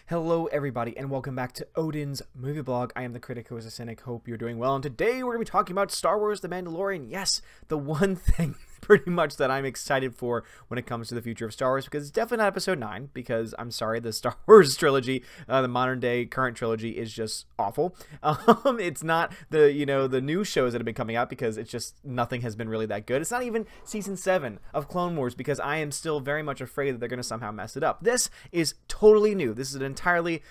Hello everybody and welcome back to Odin's movie blog. I am the critic who is a cynic. Hope you're doing well, and today we're going to be talking about Star Wars The Mandalorian. Yes, the one thing pretty much that I'm excited for when it comes to the future of Star Wars, because it's definitely not episode 9, because I'm sorry, the Star Wars trilogy, the modern day current trilogy, is just awful. It's not the new shows that have been coming out, because it's just nothing has been really that good. It's not even season 7 of Clone Wars, because I am still very much afraid that they're going to somehow mess it up. This is totally new. This is an entirely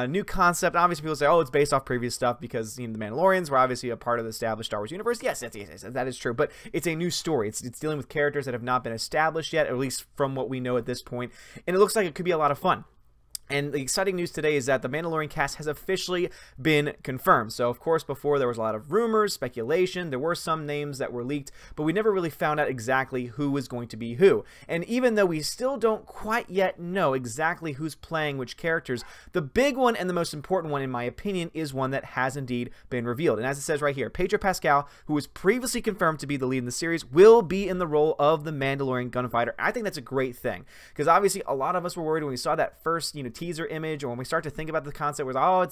new concept. Obviously people say, oh, it's based off previous stuff because the Mandalorians were obviously a part of the established Star Wars universe. Yes, that is true, but it's a new story. It's dealing with characters that have not been established yet, at least from what we know at this point, and it looks like it could be a lot of fun. And the exciting news today is that the Mandalorian cast has officially been confirmed. So, of course, before there was a lot of rumors, speculation, there were some names that were leaked, but we never really found out exactly who was going to be who. And even though we still don't quite yet know exactly who's playing which characters, the big one and the most important one, in my opinion, is one that has indeed been revealed. And as it says right here, Pedro Pascal, who was previously confirmed to be the lead in the series, will be in the role of the Mandalorian gunfighter. I think that's a great thing, because obviously a lot of us were worried when we saw that first, teaser image, or when we start to think about the concept was, oh,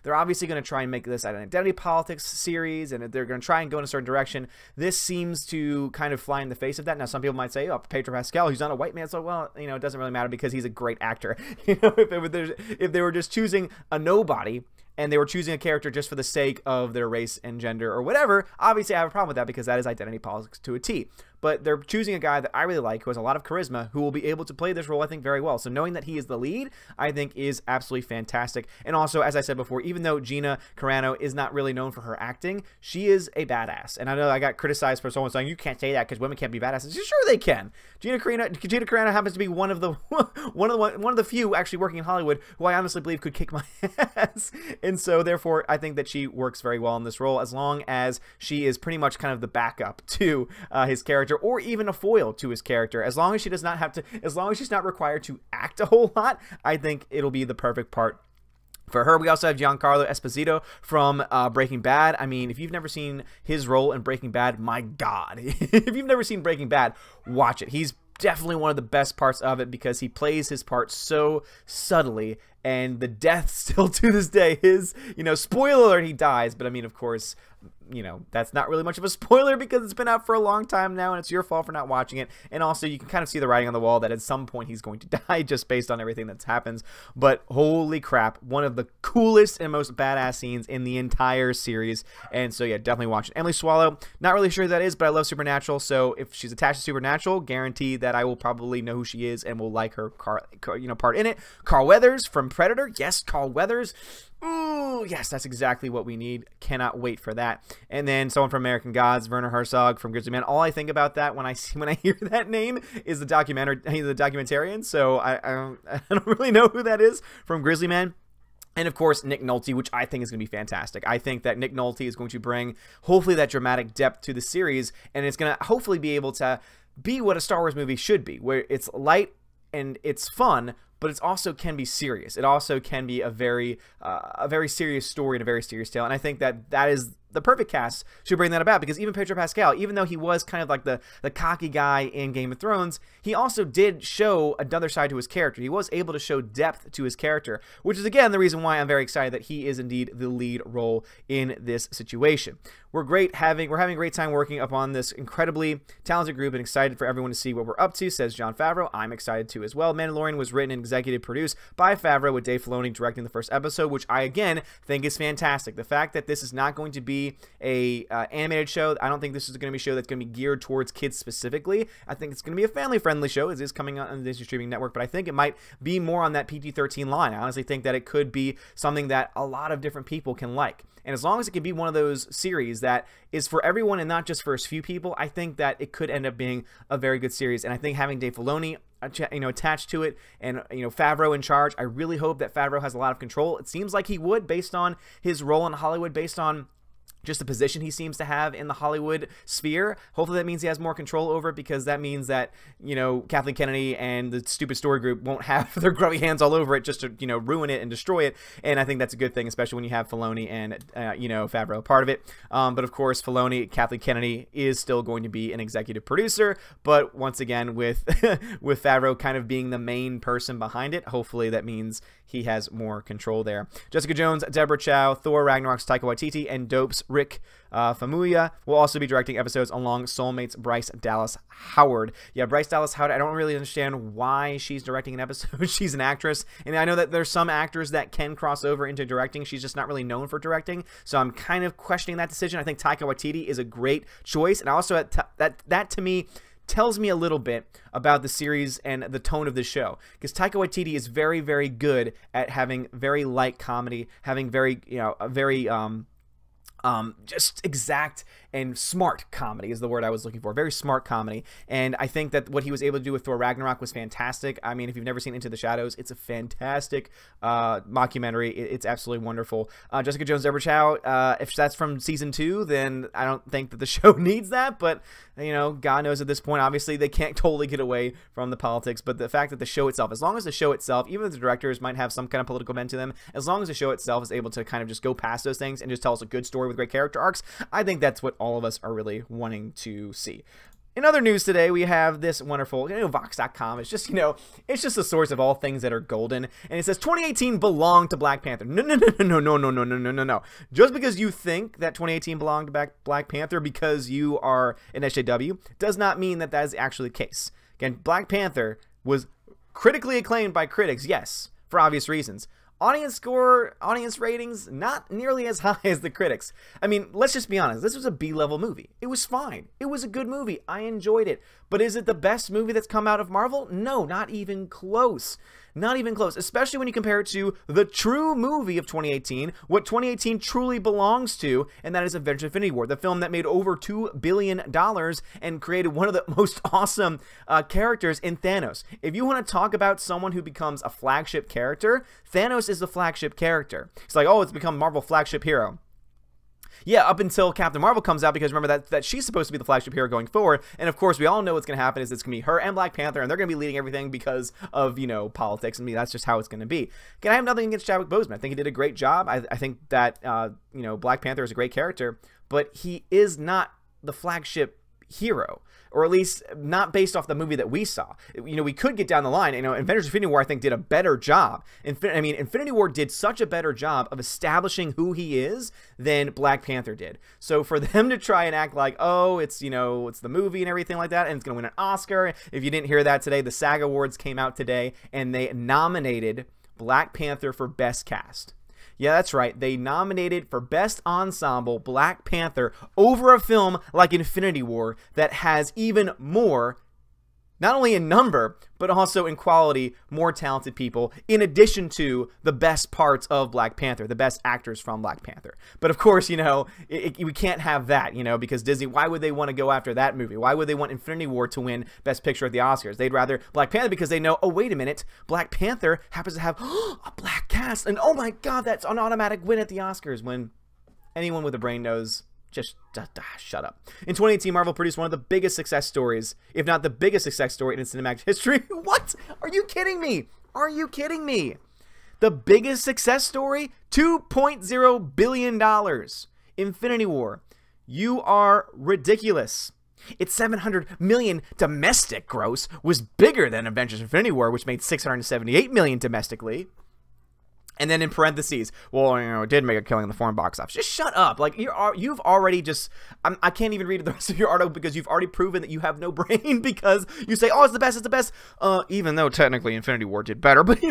they're obviously gonna try and make this an identity politics series, and they're gonna try and go in a certain direction. This seems to kind of fly in the face of that. Now, some people might say, oh, Pedro Pascal, he's not a white man, so, well, it doesn't really matter because he's a great actor. If they were just choosing a nobody, and they were choosing a character just for the sake of their race and gender or whatever, obviously I have a problem with that, because that is identity politics to a T. But they're choosing a guy that I really like, who has a lot of charisma, who will be able to play this role, I think, very well. So knowing that he is the lead, I think, is absolutely fantastic. And also, as I said before, even though Gina Carano is not really known for her acting, she is a badass. And I know I got criticized for someone saying, you can't say that because women can't be badasses. Sure they can. Gina Carano happens to be one of the few actually working in Hollywood who I honestly believe could kick my ass. And so, therefore, I think that she works very well in this role, as long as she is pretty much kind of the backup to his character, or even a foil to his character. As long as she does not have to, as long as she's not required to act a whole lot, I think it'll be the perfect part for her. We also have Giancarlo Esposito from Breaking Bad. I mean, if you've never seen his role in Breaking Bad, my God. If you've never seen Breaking Bad, watch it. He's definitely one of the best parts of it, because he plays his part so subtly, and the death still to this day is, spoiler alert, he dies, but I mean, of course, that's not really much of a spoiler because it's been out for a long time now, and it's your fault for not watching it. And also, you can kind of see the writing on the wall that at some point he's going to die, just based on everything that happens. But holy crap, one of the coolest and most badass scenes in the entire series. And so yeah, definitely watch it. Emily Swallow, not really sure who that is, but I love Supernatural, so if she's attached to Supernatural, guarantee that I will probably know who she is and will like her part in it. Carl Weathers from Predator. Yes, Carl Weathers. Ooh, yes, that's exactly what we need. Cannot wait for that. And then someone from American Gods, Werner Herzog from Grizzly Man. All I think about that when I hear that name is the documentarian. So I don't really know who that is from Grizzly Man. And of course, Nick Nolte, which I think is going to be fantastic. I think that Nick Nolte is going to bring, hopefully, that dramatic depth to the series, and it's going to hopefully be able to be what a Star Wars movie should be, where it's light and it's fun, but it also can be serious. It also can be a very serious story and a very serious tale. And I think that is the perfect cast to bring that about, because even Pedro Pascal, even though he was kind of like the cocky guy in Game of Thrones, he also did show another side to his character. He was able to show depth to his character, which is again the reason why I'm very excited that he is indeed the lead role in this situation. We're having a great time working upon this incredibly talented group, and excited for everyone to see what we're up to, says Jon Favreau. I'm excited too as well. Mandalorian was written and executive produced by Favreau, with Dave Filoni directing the first episode, which I again think is fantastic. The fact that this is not going to be a animated show, I don't think this is going to be a show that's going to be geared towards kids specifically. I think it's going to be a family-friendly show. It is coming out on the Disney streaming network, but I think it might be more on that PG-13 line. I honestly think that it could be something that a lot of different people can like. And as long as it can be one of those series that is for everyone and not just for a few people, I think that it could end up being a very good series. And I think having Dave Filoni attached to it, and Favreau in charge, I really hope that Favreau has a lot of control. It seems like he would, based on his role in Hollywood, based on just the position he seems to have in the Hollywood sphere. Hopefully that means he has more control over it, because that means that, Kathleen Kennedy and the stupid story group won't have their grubby hands all over it just to, ruin it and destroy it. And I think that's a good thing, especially when you have Filoni and, Favreau a part of it. But of course, Kathleen Kennedy is still going to be an executive producer. But once again, with, with Favreau kind of being the main person behind it, hopefully that means he has more control there. Jessica Jones, Deborah Chow, Thor Ragnarok's Taika Waititi, and Dope's Rick Famuyiwa will also be directing episodes along Soulmate's Bryce Dallas Howard. Yeah, Bryce Dallas Howard, I don't really understand why she's directing an episode. She's an actress, and I know that there's some actors that can cross over into directing. She's just not really known for directing, so I'm kind of questioning that decision. I think Taika Waititi is a great choice, and also that to me tells me a little bit about the series and the tone of the show, because Taika Waititi is very, very good at having very light comedy, having very, a very just exact and smart comedy is the word I was looking for. Very smart comedy. And I think that what he was able to do with Thor Ragnarok was fantastic. I mean, if you've never seen Into the Shadows, it's a fantastic mockumentary. It's absolutely wonderful. Jessica Jones, Deborah Chow, if that's from season 2, then I don't think that the show needs that. But, God knows at this point, obviously, they can't totally get away from the politics. But the fact that the show itself, as long as the show itself, even if the directors might have some kind of political bent to them, as long as the show itself is able to kind of just go past those things and just tell us a good story with great character arcs, I think that's what all of us are really wanting to see. In other news today, we have this wonderful, Vox.com. It's just, it's just a source of all things that are golden. And it says 2018 belonged to Black Panther. No. Just because you think that 2018 belonged to Black Panther because you are an SJW does not mean that that is actually the case. Again, Black Panther was critically acclaimed by critics, yes, for obvious reasons. Audience score, audience ratings, not nearly as high as the critics. I mean, let's just be honest. This was a B-level movie. It was fine. It was a good movie. I enjoyed it. But is it the best movie that's come out of Marvel? No, not even close. Not even close, especially when you compare it to the true movie of 2018, what 2018 truly belongs to, and that is Avengers: Infinity War, the film that made over $2 billion and created one of the most awesome characters in Thanos. If you want to talk about someone who becomes a flagship character, Thanos is the flagship character. It's like, oh, it's become Marvel flagship hero. Yeah, up until Captain Marvel comes out, because remember that she's supposed to be the flagship hero going forward. And of course, we all know what's going to happen is it's going to be her and Black Panther, and they're going to be leading everything because of, politics. I mean, that's just how it's going to be. Again, I have nothing against Chadwick Boseman. I think he did a great job. I think that, Black Panther is a great character, but he is not the flagship hero, or at least not based off the movie that we saw. We could get down the line. Avengers: Infinity War, I think, did a better job. Infinity War did such a better job of establishing who he is than Black Panther did. So for them to try and act like, oh, it's the movie and everything like that, and it's going to win an Oscar. If you didn't hear that today, the SAG Awards came out today, and they nominated Black Panther for Best Cast. Yeah, that's right. They nominated for Best Ensemble Black Panther over a film like Infinity War that has even more, not only in number, but also in quality, more talented people, in addition to the best parts of Black Panther, the best actors from Black Panther. But of course, we can't have that, because Disney, why would they want to go after that movie? Why would they want Infinity War to win Best Picture at the Oscars? They'd rather Black Panther, because they know, oh, wait a minute, Black Panther happens to have a black cast, and oh my God, that's an automatic win at the Oscars, when anyone with a brain knows. Just shut up. In 2018, Marvel produced one of the biggest success stories, if not the biggest success story in its cinematic history. What? Are you kidding me? Are you kidding me? The biggest success story? $2.0 billion. Infinity War. You are ridiculous. Its $700 million domestic gross was bigger than Avengers: Infinity War, which made $678 million domestically. And then in parentheses, well, it did make a killing in the foreign box office. Just shut up. Like, you've already just, I can't even read the rest of your article, because you've already proven that you have no brain, because you say, oh, it's the best, even though technically Infinity War did better. But,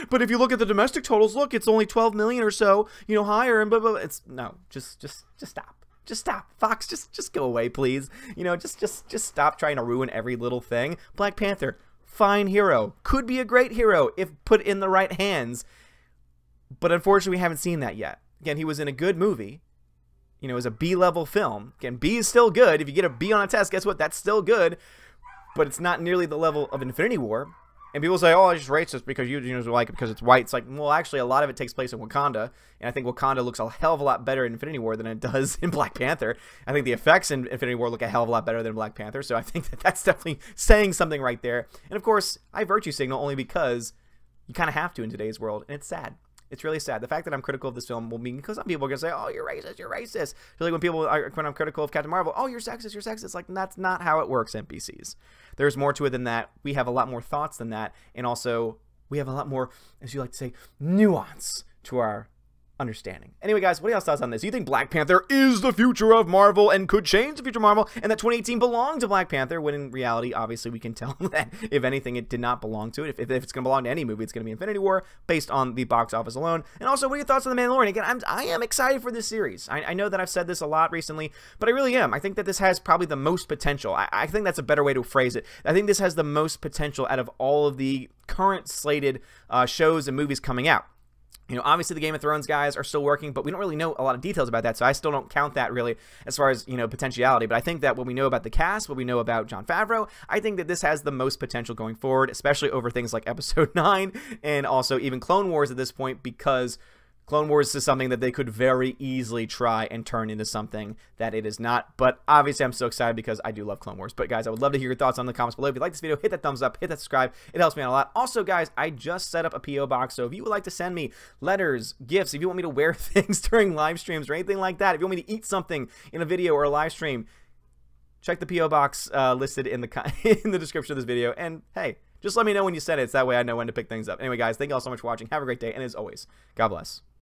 but if you look at the domestic totals, look, it's only 12 million or so, higher, and blah, blah, blah. No, just stop. Just stop. Fox, just go away, please. Just stop trying to ruin every little thing. Black Panther, fine hero. Could be a great hero if put in the right hands. But unfortunately, we haven't seen that yet. Again, he was in a good movie. It was a B-level film. Again, B is still good. If you get a B on a test, guess what? That's still good. But it's not nearly the level of Infinity War. And people say, oh, it's just racist because you like it because it's white. It's like, well, actually, a lot of it takes place in Wakanda. And I think Wakanda looks a hell of a lot better in Infinity War than it does in Black Panther. I think the effects in Infinity War look a hell of a lot better than Black Panther. So I think that's definitely saying something right there. And of course, I virtue signal only because you kind of have to in today's world. And it's sad. It's really sad. The fact that I'm critical of this film will mean, because some people are going to say, oh, you're racist, you're racist. Just like when I'm critical of Captain Marvel, oh, you're sexist, you're sexist. It's like, that's not how it works, NPCs. There's more to it than that. We have a lot more thoughts than that. And also, we have a lot more, as you like to say, nuance to our understanding. Anyway, guys, what are y'all's thoughts on this? Do you think Black Panther is the future of Marvel and could change the future of Marvel, and that 2018 belonged to Black Panther, when in reality, obviously, we can tell that, if anything, it did not belong to it. If it's going to belong to any movie, it's going to be Infinity War, based on the box office alone. And also, what are your thoughts on The Mandalorian? Again, I am excited for this series. I know that I've said this a lot recently, but I really am. I think that this has probably the most potential. I think that's a better way to phrase it. I think this has the most potential out of all of the current slated shows and movies coming out. You know, obviously the Game of Thrones guys are still working, but we don't really know a lot of details about that, so I still don't count that really as far as, you know, potentiality. But I think that what we know about the cast, what we know about Jon Favreau, I think that this has the most potential going forward, especially over things like Episode 9 and also even Clone Wars at this point, because Clone Wars is something that they could very easily try and turn into something that it is not. But obviously, I'm so excited because I do love Clone Wars. But guys, I would love to hear your thoughts on the comments below. If you like this video, hit that thumbs up, hit that subscribe. It helps me out a lot. Also, guys, I just set up a P.O. box. So if you would like to send me letters, gifts, if you want me to wear things during live streams or anything like that, if you want me to eat something in a video or a live stream, check the P.O. box listed in the description of this video. And hey, just let me know when you send it. It's that way I know when to pick things up. Anyway, guys, thank you all so much for watching. Have a great day. And as always, God bless.